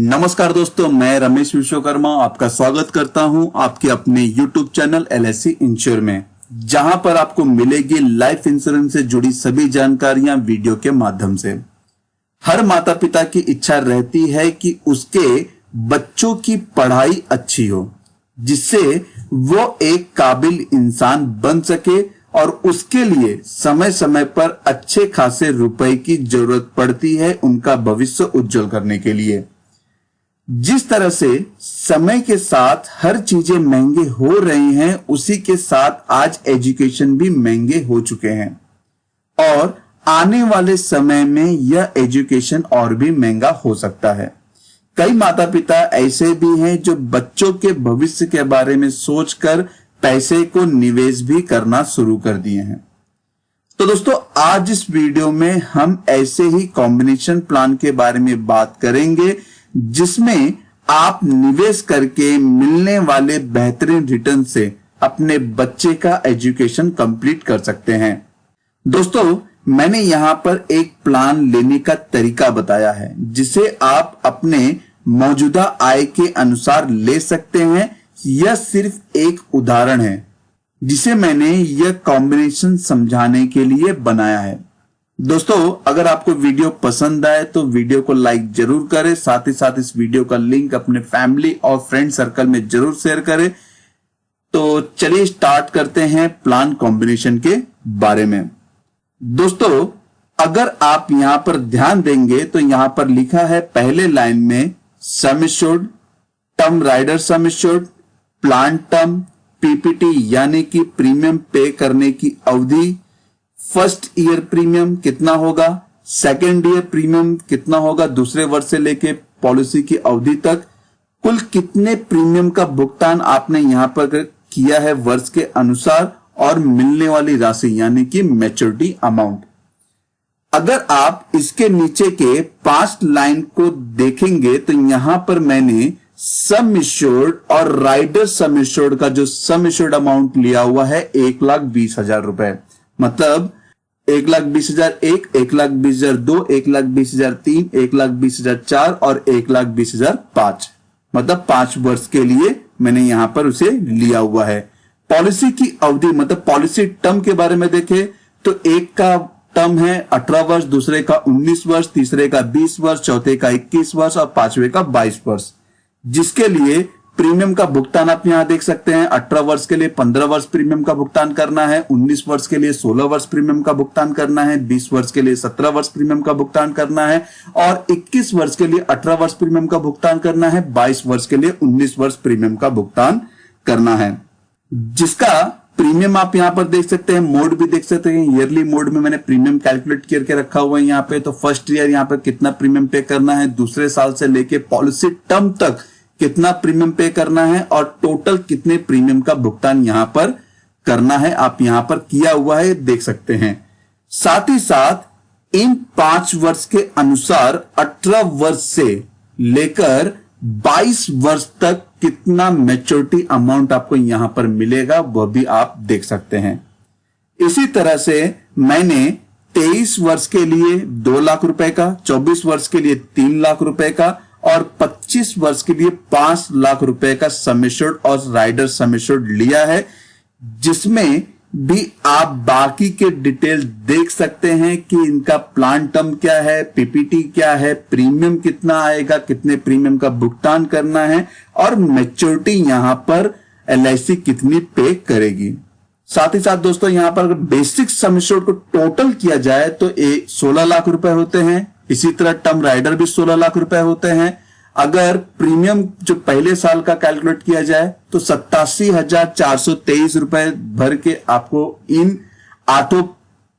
नमस्कार दोस्तों, मैं रमेश विश्वकर्मा आपका स्वागत करता हूं आपके अपने YouTube चैनल LIC इंश्योर में, जहां पर आपको मिलेगी लाइफ इंश्योरेंस से जुड़ी सभी जानकारियां वीडियो के माध्यम से। हर माता पिता की इच्छा रहती है कि उसके बच्चों की पढ़ाई अच्छी हो, जिससे वो एक काबिल इंसान बन सके और उसके लिए समय समय पर अच्छे खासे रुपए की जरूरत पड़ती है उनका भविष्य उज्जवल करने के लिए। जिस तरह से समय के साथ हर चीजें महंगे हो रही हैं, उसी के साथ आज एजुकेशन भी महंगे हो चुके हैं और आने वाले समय में यह एजुकेशन और भी महंगा हो सकता है। कई माता पिता ऐसे भी हैं जो बच्चों के भविष्य के बारे में सोचकर पैसे को निवेश भी करना शुरू कर दिए हैं। तो दोस्तों, आज इस वीडियो में हम ऐसे ही कॉम्बिनेशन प्लान के बारे में बात करेंगे, जिसमें आप निवेश करके मिलने वाले बेहतरीन रिटर्न से अपने बच्चे का एजुकेशन कंप्लीट कर सकते हैं। दोस्तों, मैंने यहां पर एक प्लान लेने का तरीका बताया है, जिसे आप अपने मौजूदा आय के अनुसार ले सकते हैं। यह सिर्फ एक उदाहरण है जिसे मैंने यह कॉम्बिनेशन समझाने के लिए बनाया है। दोस्तों, अगर आपको वीडियो पसंद आए तो वीडियो को लाइक जरूर करें, साथ ही साथ इस वीडियो का लिंक अपने फैमिली और फ्रेंड सर्कल में जरूर शेयर करें। तो चलिए स्टार्ट करते हैं प्लान कॉम्बिनेशन के बारे में। दोस्तों, अगर आप यहां पर ध्यान देंगे तो यहां पर लिखा है पहले लाइन में sum assured, term rider sum assured, plan term, PPT यानी कि प्रीमियम पे करने की अवधि, फर्स्ट ईयर प्रीमियम कितना होगा, सेकेंड ईयर प्रीमियम कितना होगा दूसरे वर्ष से लेके पॉलिसी की अवधि तक, कुल कितने प्रीमियम का भुगतान आपने यहां पर किया है वर्ष के अनुसार, और मिलने वाली राशि यानी कि मैच्योरिटी अमाउंट। अगर आप इसके नीचे के 5 लाइन को देखेंगे तो यहां पर मैंने सम एश्योर्ड और राइडर सम एश्योर्ड का जो सम एश्योर्ड अमाउंट लिया हुआ है 1,20,000 रुपए, मतलब 1,20,001, 1,20,002, 1,20,003, 1,20,004 और 1,20,005, मतलब 5 वर्ष के लिए मैंने यहां पर उसे लिया हुआ है। पॉलिसी की अवधि मतलब पॉलिसी टर्म के बारे में देखें तो एक का टर्म है 18 वर्ष, दूसरे का 19 वर्ष, तीसरे का 20 वर्ष, चौथे का 21 वर्ष और पांचवें का 22 वर्ष, जिसके लिए प्रीमियम का भुगतान आप यहां देख सकते हैं। 18 वर्ष के लिए 15 वर्ष प्रीमियम का भुगतान करना है, 19 वर्ष के लिए 16 वर्ष प्रीमियम का भुगतान करना है, 20 वर्ष के लिए 17 वर्ष प्रीमियम का भुगतान करना है और 21 वर्ष के लिए 18 वर्ष प्रीमियम का भुगतान करना है, 22 वर्ष के लिए 19 वर्ष प्रीमियम का भुगतान करना है। जिसका प्रीमियम आप यहां पर देख सकते हैं, मोड भी देख सकते हैं। ईयरली मोड में मैंने प्रीमियम कैलकुलेट करके रखा हुआ है यहां पे। तो फर्स्ट ईयर यहां पर कितना प्रीमियम पे करना है, दूसरे साल से लेके पॉलिसी टर्म तक कितना प्रीमियम पे करना है और टोटल कितने प्रीमियम का भुगतान यहां पर करना है, आप यहां पर किया हुआ है देख सकते हैं। साथ ही साथ इन 5 वर्ष के अनुसार 18 वर्ष से लेकर 22 वर्ष तक कितना मैच्योरिटी अमाउंट आपको यहां पर मिलेगा, वह भी आप देख सकते हैं। इसी तरह से मैंने 23 वर्ष के लिए 2 लाख रुपए का, 24 वर्ष के लिए 3 लाख रुपए का और 25 वर्ष के लिए 5 लाख रुपए का सम एश्योर्ड और राइडर सम एश्योर्ड लिया है, जिसमें भी आप बाकी के डिटेल देख सकते हैं कि इनका प्लान टर्म क्या है, पीपीटी क्या है, प्रीमियम कितना आएगा, कितने प्रीमियम का भुगतान करना है और मैच्योरिटी यहां पर LIC कितनी पे करेगी। साथ ही साथ दोस्तों, यहां पर अगर बेसिक सम एश्योर्ड को टोटल किया जाए तो 16 लाख रुपए होते हैं। इसी तरह टर्म राइडर भी 16 लाख रुपए होते हैं। अगर प्रीमियम जो पहले साल का कैलकुलेट किया जाए तो 87,423 रुपए भर के आपको इन 8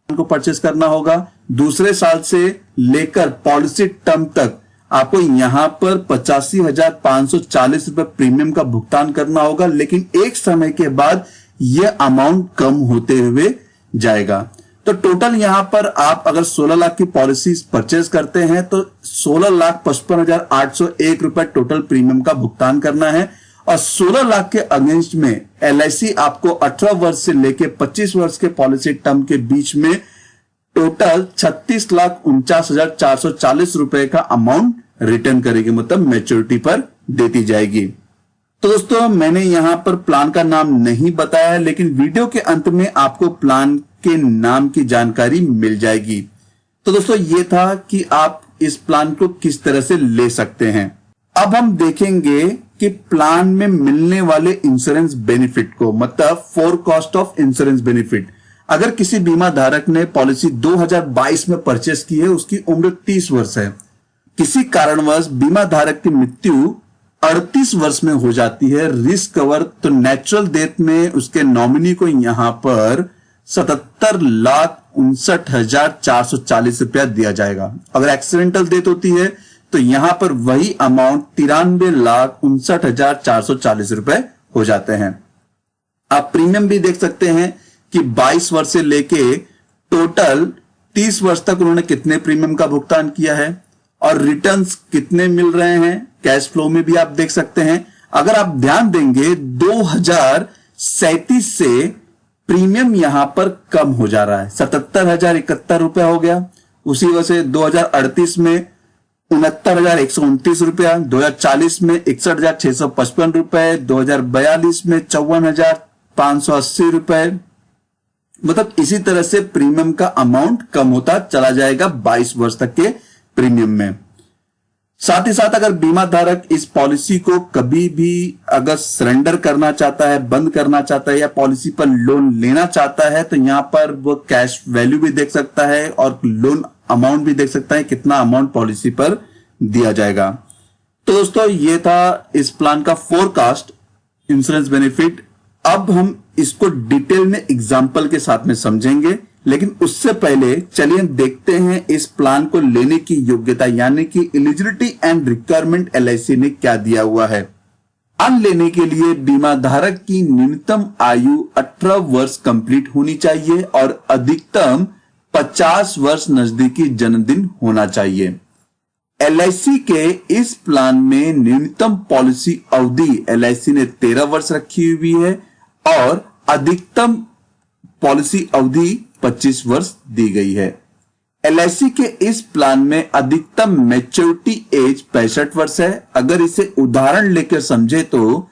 को परचेस करना होगा। दूसरे साल से लेकर पॉलिसी टर्म तक आपको यहां पर 85,540 रुपए प्रीमियम का भुगतान करना होगा, लेकिन एक समय के बाद यह अमाउंट कम होते हुए जाएगा। तो टोटल यहां पर आप अगर 16 लाख की पॉलिसी परचेज करते हैं तो 16,55,801 रुपए टोटल प्रीमियम का भुगतान करना है और 16 लाख के अगेंस्ट में LIC आपको 18 वर्ष से लेके 25 वर्ष के पॉलिसी टर्म के बीच में टोटल 36,49,440 रुपए का अमाउंट रिटर्न करेगी, मतलब मैच्योरिटी पर देती जाएगी। तो दोस्तों मैंने यहां पर प्लान का नाम नहीं बताया, लेकिन वीडियो के अंत में आपको प्लान के नाम की जानकारी मिल जाएगी। तो दोस्तों ये था कि आप इस प्लान को किस तरह से ले सकते हैं। अब हम देखेंगे कि प्लान में मिलने वाले इंश्योरेंस बेनिफिट को, मतलब फोरकास्ट ऑफ इंश्योरेंस बेनिफिट। अगर किसी बीमा धारक ने पॉलिसी 2022 में परचेस की है, उसकी उम्र 30 वर्ष है, किसी कारणवश बीमा धारक की मृत्यु 38 वर्ष में हो जाती है, रिस्क कवर तो नेचुरल डेथ में उसके नॉमिनी को यहां पर 77,59,440 रुपया दिया जाएगा। अगर एक्सीडेंटल डेथ होती है तो यहां पर वही अमाउंट 93,59,440 रुपए हो जाते हैं। आप प्रीमियम भी देख सकते हैं कि 22 वर्ष से लेके टोटल 30 वर्ष तक उन्होंने कितने प्रीमियम का भुगतान किया है और रिटर्न्स कितने मिल रहे हैं। कैश फ्लो में भी आप देख सकते हैं। अगर आप ध्यान देंगे 2037 से प्रीमियम यहां पर कम हो जा रहा है, 77,071 रुपया हो गया। उसी वजह से 2038 में 69,129 रुपया, 2040 में 61,655 रुपए, 2042 में 54,580 रुपए। मतलब इसी तरह से प्रीमियम का अमाउंट कम होता चला जाएगा 22 वर्ष तक के प्रीमियम में। साथ ही साथ अगर बीमा धारक इस पॉलिसी को कभी भी अगर सरेंडर करना चाहता है, बंद करना चाहता है या पॉलिसी पर लोन लेना चाहता है, तो यहां पर वो कैश वैल्यू भी देख सकता है और लोन अमाउंट भी देख सकता है, कितना अमाउंट पॉलिसी पर दिया जाएगा। तो दोस्तों ये था इस प्लान का फोरकास्ट इंश्योरेंस बेनिफिट। अब हम इसको डिटेल में एग्जांपल के साथ में समझेंगे, लेकिन उससे पहले चलिए देखते हैं इस प्लान को लेने की योग्यता यानी कि एलिजिबिलिटी एंड रिक्वायरमेंट एलआईसी ने क्या दिया हुआ है। प्लान लेने के लिए बीमा धारक की न्यूनतम आयु 18 वर्ष कंप्लीट होनी चाहिए और अधिकतम 50 वर्ष नजदीकी जन्मदिन होना चाहिए। एलआईसी के इस प्लान में न्यूनतम पॉलिसी अवधि एलआईसी ने 13 वर्ष रखी हुई है और अधिकतम पॉलिसी अवधि 25 वर्ष दी गई है। एलआईसी के इस प्लान में अधिकतम मैच्योरिटी एज 65 वर्ष है। अगर इसे उदाहरण लेकर समझे तो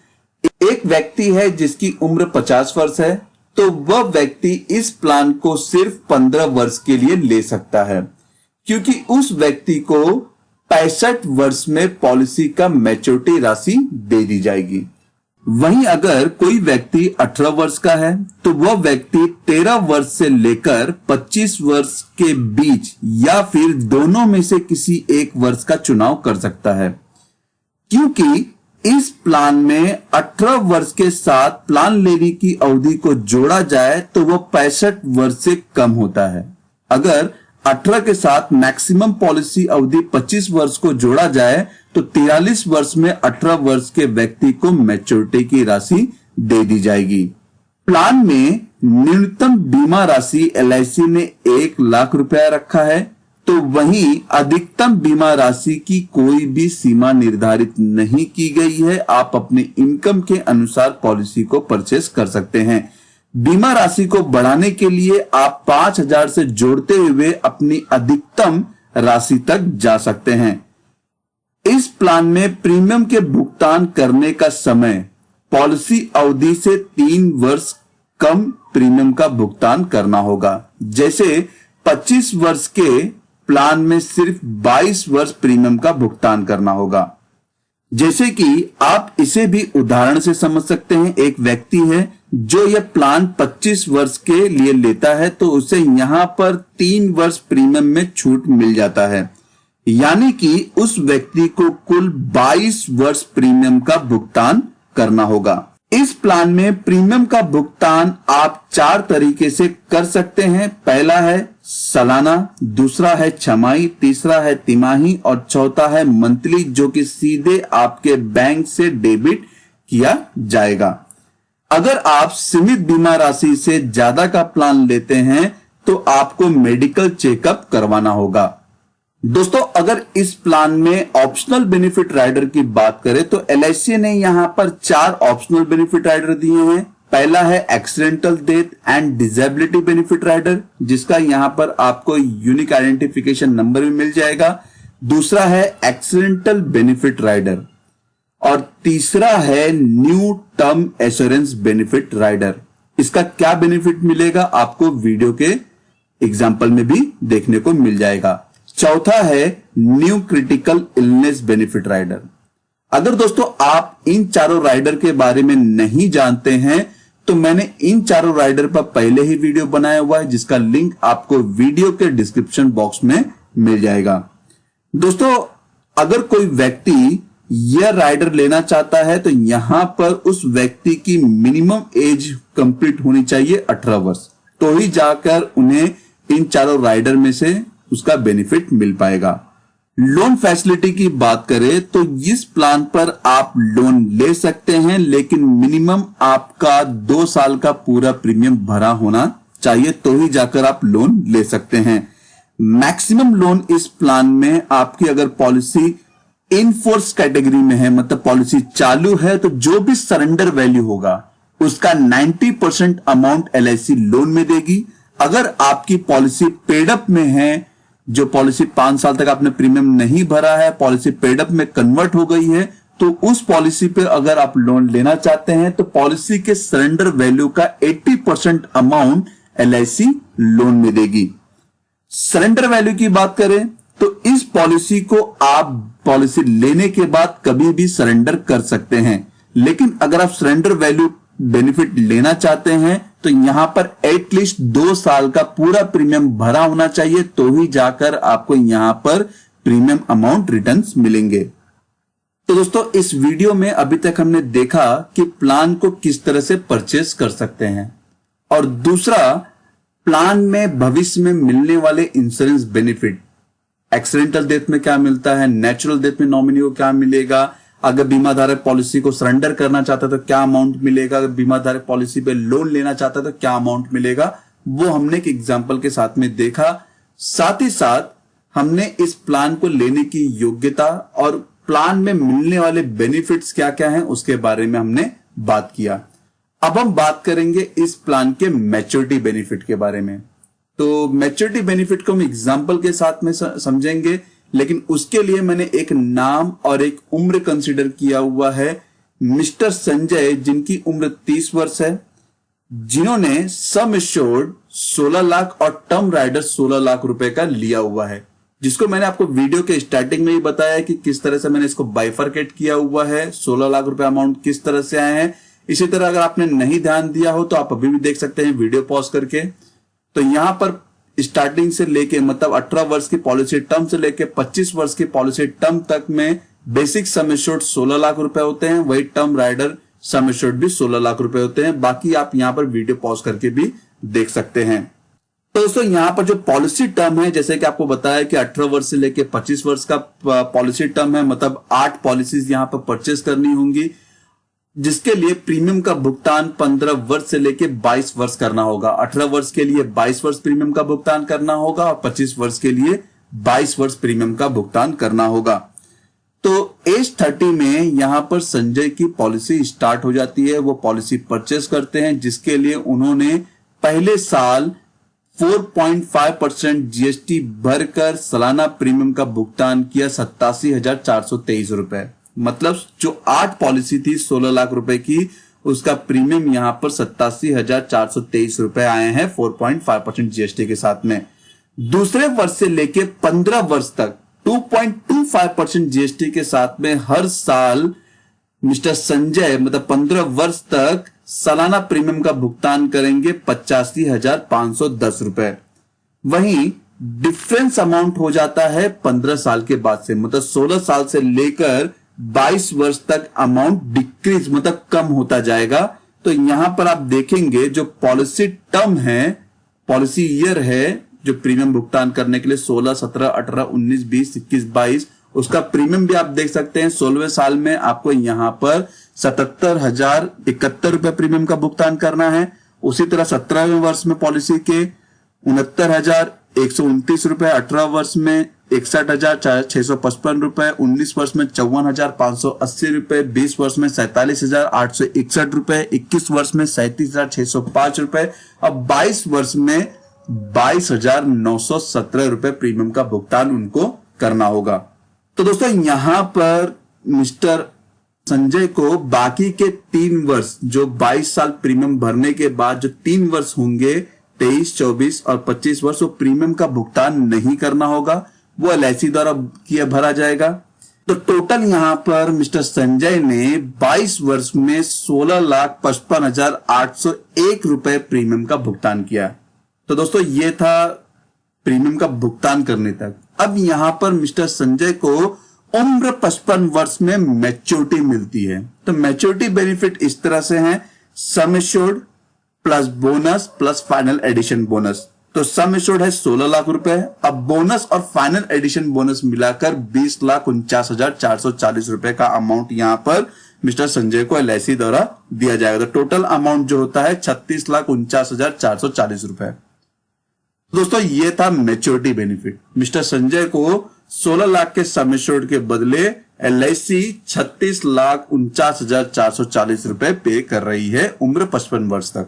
एक व्यक्ति है जिसकी उम्र 50 वर्ष है, तो वह व्यक्ति इस प्लान को सिर्फ 15 वर्ष के लिए ले सकता है, क्योंकि उस व्यक्ति को 65 वर्ष में पॉलिसी का मैच्योरिटी राशि दे दी जाएगी। वहीं अगर कोई व्यक्ति 18 वर्ष का है तो वह व्यक्ति 13 वर्ष से लेकर 25 वर्ष के बीच या फिर दोनों में से किसी एक वर्ष का चुनाव कर सकता है, क्योंकि इस प्लान में 18 वर्ष के साथ प्लान लेने की अवधि को जोड़ा जाए तो वह 65 वर्ष से कम होता है। अगर 18 के साथ मैक्सिमम पॉलिसी अवधि 25 वर्ष को जोड़ा जाए तो 43 वर्ष में 18 वर्ष के व्यक्ति को मैच्योरिटी की राशि दे दी जाएगी। प्लान में न्यूनतम बीमा राशि एलआईसी ने 1 लाख रुपया रखा है, तो वहीं अधिकतम बीमा राशि की कोई भी सीमा निर्धारित नहीं की गई है। आप अपने इनकम के अनुसार पॉलिसी को परचेस कर सकते हैं। बीमा राशि को बढ़ाने के लिए आप 5,000 से जोड़ते हुए अपनी अधिकतम राशि तक जा सकते हैं। इस प्लान में प्रीमियम के भुगतान करने का समय पॉलिसी अवधि से 3 वर्ष कम प्रीमियम का भुगतान करना होगा। जैसे 25 वर्ष के प्लान में सिर्फ 22 वर्ष प्रीमियम का भुगतान करना होगा। जैसे कि आप इसे भी उदाहरण से समझ सकते हैं। एक व्यक्ति है जो यह प्लान 25 वर्ष के लिए लेता है, तो उसे यहां पर 3 वर्ष प्रीमियम में छूट मिल जाता है, यानी कि उस व्यक्ति को कुल 22 वर्ष प्रीमियम का भुगतान करना होगा। इस प्लान में प्रीमियम का भुगतान आप 4 तरीके से कर सकते हैं। पहला है सालाना, दूसरा है छमाही, तीसरा है तिमाही और चौथा है मंथली, जो कि सीधे आपके बैंक से डेबिट किया जाएगा। अगर आप सीमित बीमा राशि से ज्यादा का प्लान लेते हैं तो आपको मेडिकल चेकअप करवाना होगा। दोस्तों, अगर इस प्लान में ऑप्शनल बेनिफिट राइडर की बात करें तो एलआईसी ने यहां पर 4 ऑप्शनल बेनिफिट राइडर दिए हैं। पहला है accidental death and disability benefit rider, जिसका यहां पर आपको यूनिक आइडेंटिफिकेशन नंबर भी मिल जाएगा। दूसरा है एक्सीडेंटल बेनिफिट राइडर और तीसरा है new term assurance benefit rider. इसका क्या बेनिफिट मिलेगा आपको वीडियो के एग्जाम्पल में भी देखने को मिल जाएगा। चौथा है new critical illness benefit rider. अगर दोस्तों आप इन चारों राइडर के बारे में नहीं जानते हैं तो मैंने इन चारों राइडर पर पहले ही वीडियो बनाया हुआ है, जिसका लिंक आपको वीडियो के डिस्क्रिप्शन बॉक्स में मिल जाएगा। दोस्तों अगर कोई व्यक्ति यह राइडर लेना चाहता है तो यहां पर उस व्यक्ति की मिनिमम एज कंप्लीट होनी चाहिए 18 वर्ष, तो ही जाकर उन्हें इन चारों राइडर में से उसका बेनिफिट मिल पाएगा। लोन फैसिलिटी की बात करें तो इस प्लान पर आप लोन ले सकते हैं, लेकिन मिनिमम आपका 2 साल का पूरा प्रीमियम भरा होना चाहिए, तो ही जाकर आप लोन ले सकते हैं। मैक्सिमम लोन इस प्लान में आपकी अगर पॉलिसी इन फोर्स कैटेगरी में है, मतलब पॉलिसी चालू है, तो जो भी सरेंडर वैल्यू होगा उसका 90% अमाउंट LIC लोन में देगी। अगर आपकी पॉलिसी पेडअप में है, जो पॉलिसी 5 साल तक आपने प्रीमियम नहीं भरा है, पॉलिसी पेडअप में कन्वर्ट हो गई है, तो उस पॉलिसी पे अगर आप लोन लेना चाहते हैं तो पॉलिसी के सरेंडर वैल्यू का 80% अमाउंट LIC लोन में देगी। सरेंडर वैल्यू की बात करें तो इस पॉलिसी को आप पॉलिसी लेने के बाद कभी भी सरेंडर कर सकते हैं, लेकिन अगर आप सरेंडर वैल्यू बेनिफिट लेना चाहते हैं तो यहां पर एटलीस्ट 2 साल का पूरा प्रीमियम भरा होना चाहिए, तो ही जाकर आपको यहां पर प्रीमियम अमाउंट रिटर्न्स मिलेंगे। तो दोस्तों इस वीडियो में अभी तक हमने देखा कि प्लान को किस तरह से परचेस कर सकते हैं, और दूसरा प्लान में भविष्य में मिलने वाले इंश्योरेंस बेनिफिट, एक्सीडेंटल डेथ में क्या मिलता है, नेचुरल डेथ में नॉमिनी को क्या मिलेगा, अगर बीमा धारक पॉलिसी को सरेंडर करना चाहता है तो क्या अमाउंट मिलेगा, अगर बीमा धारक पॉलिसी पे लोन लेना चाहता है तो क्या अमाउंट मिलेगा, वो हमने एक एग्जांपल के साथ में देखा। साथ ही साथ हमने इस प्लान को लेने की योग्यता और प्लान में मिलने वाले बेनिफिट्स क्या क्या हैं उसके बारे में हमने बात किया। अब हम बात करेंगे इस प्लान के मैच्योरिटी बेनिफिट के बारे में। तो मैच्योरिटी बेनिफिट को हम एग्जांपल के साथ में समझेंगे, लेकिन उसके लिए मैंने एक नाम और एक उम्र कंसीडर किया हुआ है। मिस्टर संजय, जिनकी उम्र 30 वर्ष है, जिन्होंने सम एश्योर्ड 16 लाख और टर्म राइडर 16 लाख रुपए का लिया हुआ है, जिसको मैंने आपको वीडियो के स्टार्टिंग में ही बताया कि किस तरह से मैंने इसको बाइफरकेट किया हुआ है, 16 लाख रुपए अमाउंट किस तरह से आए हैं। इसी तरह अगर आपने नहीं ध्यान दिया हो तो आप अभी भी देख सकते हैं वीडियो पॉज करके। तो यहां पर स्टार्टिंग से लेके मतलब 18 वर्ष की पॉलिसी टर्म से लेके 25 वर्ष की पॉलिसी टर्म तक में बेसिक सम एश्योर्ड 16 लाख रुपए होते हैं, वही टर्म राइडर सम एश्योर्ड भी 16 लाख रुपए होते हैं। बाकी आप यहां पर वीडियो पॉज करके भी देख सकते हैं। तो दोस्तों यहां पर जो पॉलिसी टर्म है, जैसे कि आपको बताया कि 18 वर्ष से लेके 25 वर्ष का पॉलिसी टर्म है, मतलब 8 पॉलिसीज यहां पर परचेस करनी होंगी, जिसके लिए प्रीमियम का भुगतान 15 वर्ष से लेके 22 वर्ष करना होगा। 18 वर्ष के लिए 22 वर्ष प्रीमियम का भुगतान करना होगा और 25 वर्ष के लिए 22 वर्ष प्रीमियम का भुगतान करना होगा। तो एज 30 में यहां पर संजय की पॉलिसी स्टार्ट हो जाती है, वो पॉलिसी परचेस करते हैं, जिसके लिए उन्होंने पहले साल 4.5% GST भरकर सालाना प्रीमियम का भुगतान किया 87,423 रुपए। मतलब जो 8 पॉलिसी थी 16 लाख रुपए की, उसका प्रीमियम यहां पर 87,423 रुपए आए हैं 4.5% GST के साथ में। दूसरे वर्ष से लेके 15 वर्ष तक 2.25% GST के साथ में हर साल मिस्टर संजय मतलब 15 वर्ष तक सालाना प्रीमियम का भुगतान करेंगे 85,510 रुपए। वहीं डिफरेंस अमाउंट हो जाता है 15 साल के बाद से, मतलब 16 साल से लेकर 22 वर्ष तक अमाउंट डिक्रीज मतलब कम होता जाएगा। तो यहां पर आप देखेंगे जो पॉलिसी टर्म है, पॉलिसी ईयर है, जो प्रीमियम भुगतान करने के लिए 16, 17, 18, 19, 20, 21, 22, उसका प्रीमियम भी आप देख सकते हैं। 16वें साल में आपको यहां पर 77,071 रुपए प्रीमियम का भुगतान करना है। उसी तरह 17वें वर्ष में पॉलिसी के 69,129 रुपए, 18 वर्ष में 61,655 रुपए, 19 वर्ष में 54,580 रुपए, 20 वर्ष में 47,861 रुपए, 21 वर्ष में 37,605 रुपए और 22 वर्ष में 22,917 रुपए प्रीमियम का भुगतान उनको करना होगा। तो दोस्तों यहां पर मिस्टर संजय को बाकी के 3 वर्ष, जो 22 साल प्रीमियम भरने के बाद जो 3 वर्ष होंगे, 23, 24 और 25 वर्ष, वो प्रीमियम का भुगतान नहीं करना होगा, वो एलआईसी द्वारा किया भरा जाएगा। तो टोटल यहां पर मिस्टर संजय ने 22 वर्ष में 16,55,801 रुपए प्रीमियम का भुगतान किया। तो दोस्तों ये था प्रीमियम का भुगतान करने तक। अब यहां पर मिस्टर संजय को उम्र 55 वर्ष में मैच्योरिटी मिलती है। तो मैच्योरिटी बेनिफिट इस तरह से है, sum assured plus bonus plus final addition bonus. तो सम एश्योर्ड है 16 लाख रुपए, अब बोनस और फाइनल एडिशन बोनस मिलाकर 20,49,440 रुपए का अमाउंट यहां पर मिस्टर संजय को एलआईसी द्वारा दिया जाएगा। तो टोटल अमाउंट जो होता है 36,49,440 रुपए। दोस्तों ये था मैच्योरिटी बेनिफिट। मिस्टर संजय को 16 लाख के सम एश्योर्ड के बदले एलआईसी 36,49,440 रुपए पे कर रही है उम्र 55 वर्ष तक।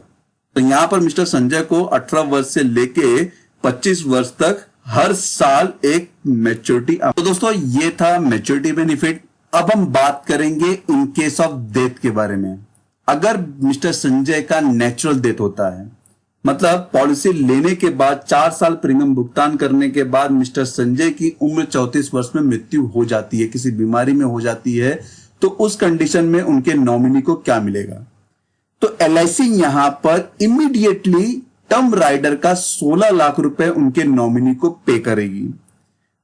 तो यहां पर मिस्टर संजय को 18 वर्ष से लेके 25 वर्ष तक हर साल एक मैच्योरिटी। तो दोस्तों ये था मैच्योरिटी बेनिफिट। अब हम बात करेंगे इन केस ऑफ डेथ के बारे में। अगर मिस्टर संजय का नेचुरल डेथ होता है, मतलब पॉलिसी लेने के बाद 4 साल प्रीमियम भुगतान करने के बाद मिस्टर संजय की उम्र 34 वर्ष में मृत्यु हो जाती है, किसी बीमारी में हो जाती है, तो उस कंडीशन में उनके नॉमिनी को क्या मिलेगा? तो एलआईसी यहां पर इमीडिएटली टर्म राइडर का 16 लाख रुपए उनके नॉमिनी को पे करेगी।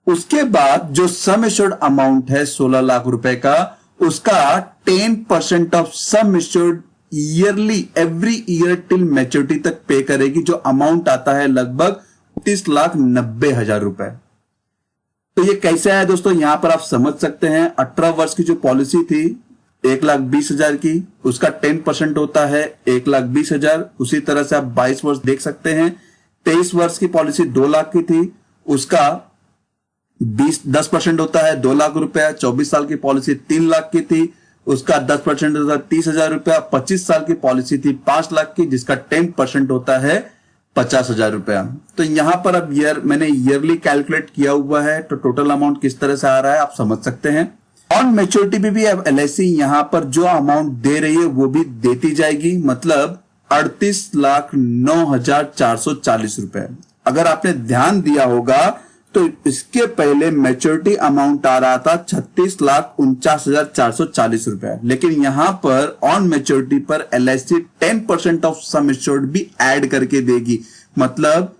उसके बाद जो सम एश्योर्ड अमाउंट है 16 लाख रुपए का, उसका 10% of sum assured yearly every year till maturity तक पे करेगी, जो अमाउंट आता है लगभग 30,90,000 रुपए। तो ये कैसे आया दोस्तों, यहां पर आप समझ सकते हैं। 18 वर्ष की जो पॉलिसी थी 1,20,000 की, उसका 10% होता है 1,20,000। उसी तरह से आप 22 वर्ष देख सकते हैं। 23 वर्ष की पॉलिसी 2 लाख की थी, उसका 10% होता है 2 लाख रुपया। 24 साल की पॉलिसी 3 लाख की थी, उसका 10% होता है 30,000 रुपया। 25 साल की पॉलिसी थी 5 लाख की, जिसका 10% होता है 50,000 रुपया। तो यहां पर अब मैंने ईयरली कैलकुलेट किया हुआ है, तो टोटल अमाउंट किस तरह से आ रहा है आप समझ सकते हैं। ऑन मैच्योरिटी भी अब एलआईसी यहां पर जो अमाउंट दे रही है वो भी देती जाएगी, मतलब 38,09,440 रुपए। अगर आपने ध्यान दिया होगा तो इसके पहले मैच्योरिटी अमाउंट आ रहा था 36,49,440 रुपए, लेकिन यहां पर ऑन मैच्योरिटी पर एलआईसी 10% ऑफ सम एश्योर्ड भी ऐड करके देगी, मतलब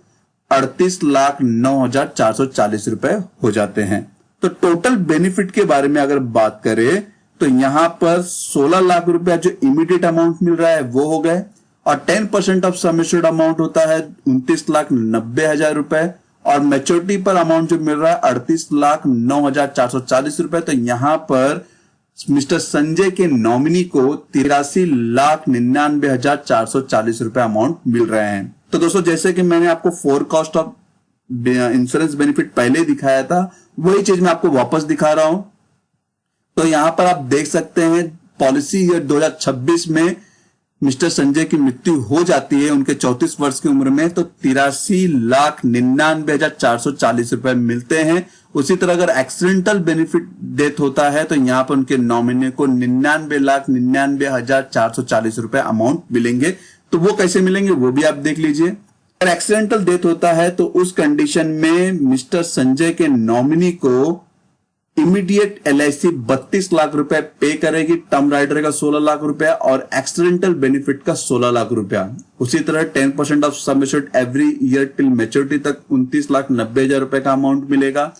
38,09,440 रुपए हो जाते हैं। तो टोटल बेनिफिट के बारे में अगर बात करें तो यहां पर 16 लाख रुपया जो इमीडिएट अमाउंट मिल रहा है वो हो गए, और 10% ऑफ सम एश्योर्ड अमाउंट होता है 29,90,000 रुपए, और मैच्योरिटी पर अमाउंट जो मिल रहा है 38,09,440 रुपए। तो यहां पर मिस्टर संजय के नॉमिनी को 83,99,440 रुपए अमाउंट मिल रहे हैं। तो दोस्तों जैसे कि मैंने आपको फोरकास्ट ऑफ इंश्योरेंस बेनिफिट पहले दिखाया था, वही चीज मैं आपको वापस दिखा रहा हूं। तो यहां पर आप देख सकते हैं पॉलिसी ईयर 2026 में मिस्टर संजय की मृत्यु हो जाती है उनके 34 वर्ष की उम्र में, तो 83,99,440 रुपए मिलते हैं। उसी तरह अगर एक्सीडेंटल बेनिफिट डेथ होता है तो यहां पर उनके नॉमिनी को 99,99,440 रुपए अमाउंट मिलेंगे। तो वो कैसे मिलेंगे वो भी आप देख लीजिए। अगर एक्सीडेंटल डेथ होता है तो उस कंडीशन में मिस्टर संजय के नॉमिनी को इमीडिएट एलआईसी 32 लाख रुपए पे करेगी, टर्म राइडर का 16 लाख रुपया और एक्सीडेंटल बेनिफिट का 16 लाख रुपया। उसी तरह 10% of sum assured every year till maturity तक 29,90,000 रुपए का अमाउंट मिलेगा।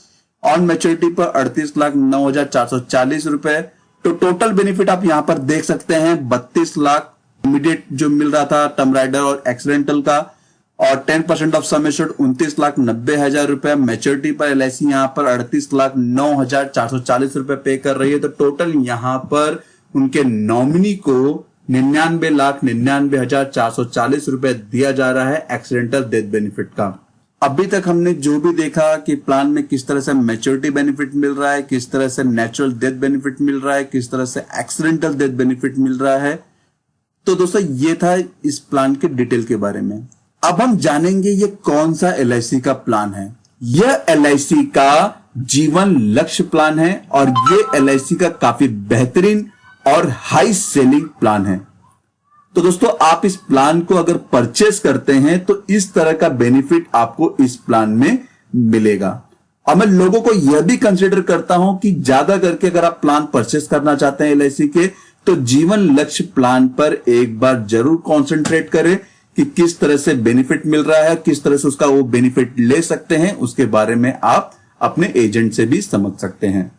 ऑन मैच्योरिटी पर 38,09,440 रुपए। तो टोटल बेनिफिट आप यहां पर देख सकते हैं 32 लाख इमीडिएट जो मिल रहा था टर्म राइडर और एक्सीडेंटल का, और 10% ऑफ सम एश्योर्ड 29,90,000 रुपए। मैच्योरिटी पर एलआईसी यहां पर 38,09,440 रुपए पे कर रही है। तो टोटल यहां पर उनके नॉमिनी को 99,99,440 रुपए दिया जा रहा है एक्सीडेंटल डेथ बेनिफिट का। अभी तक हमने जो भी देखा कि प्लान में किस तरह से मैच्योरिटी बेनिफिट मिल रहा है, किस तरह से नेचुरल डेथ बेनिफिट मिल रहा है, किस तरह से एक्सीडेंटल डेथ बेनिफिट मिल रहा है। तो दोस्तों ये था इस प्लान के डिटेल के बारे में। अब हम जानेंगे ये कौन सा एलआईसी का प्लान है। यह एलआईसी का जीवन लक्ष्य प्लान है और ये LIC का काफी बेहतरीन और हाई सेलिंग प्लान है। तो दोस्तों आप इस प्लान को अगर परचेस करते हैं तो इस तरह का बेनिफिट आपको इस प्लान में मिलेगा। और मैं लोगों को यह भी कंसीडर करता हूं कि ज्यादा करके अगर आप प्लान परचेस करना चाहते हैं LIC के, तो जीवन लक्ष्य प्लान पर एक बार जरूर कॉन्सेंट्रेट करें कि किस तरह से बेनिफिट मिल रहा है, किस तरह से उसका वो बेनिफिट ले सकते हैं, उसके बारे में आप अपने एजेंट से भी समझ सकते हैं।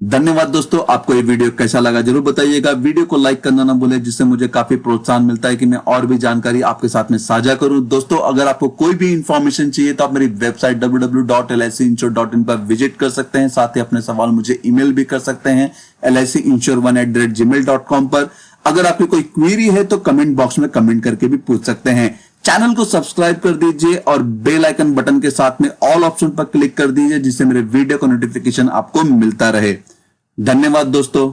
धन्यवाद दोस्तों, आपको ये वीडियो कैसा लगा जरूर बताइएगा। वीडियो को लाइक करना ना भूलें, जिससे मुझे काफी प्रोत्साहन मिलता है कि मैं और भी जानकारी आपके साथ में साझा करूं। दोस्तों अगर आपको कोई भी इंफॉर्मेशन चाहिए तो आप मेरी वेबसाइट www.LICinsure.in पर विजिट कर सकते हैं। साथ ही अपने सवाल मुझे ईमेल भी कर सकते हैं LICinsure1@gmail.com पर। अगर आपकी कोई क्वेरी है तो कमेंट बॉक्स में कमेंट करके भी पूछ सकते हैं। चैनल को सब्सक्राइब कर दीजिए और बेल आइकन बटन के साथ में ऑल ऑप्शन पर क्लिक कर दीजिए, जिससे मेरे वीडियो का नोटिफिकेशन आपको मिलता रहे। धन्यवाद दोस्तों।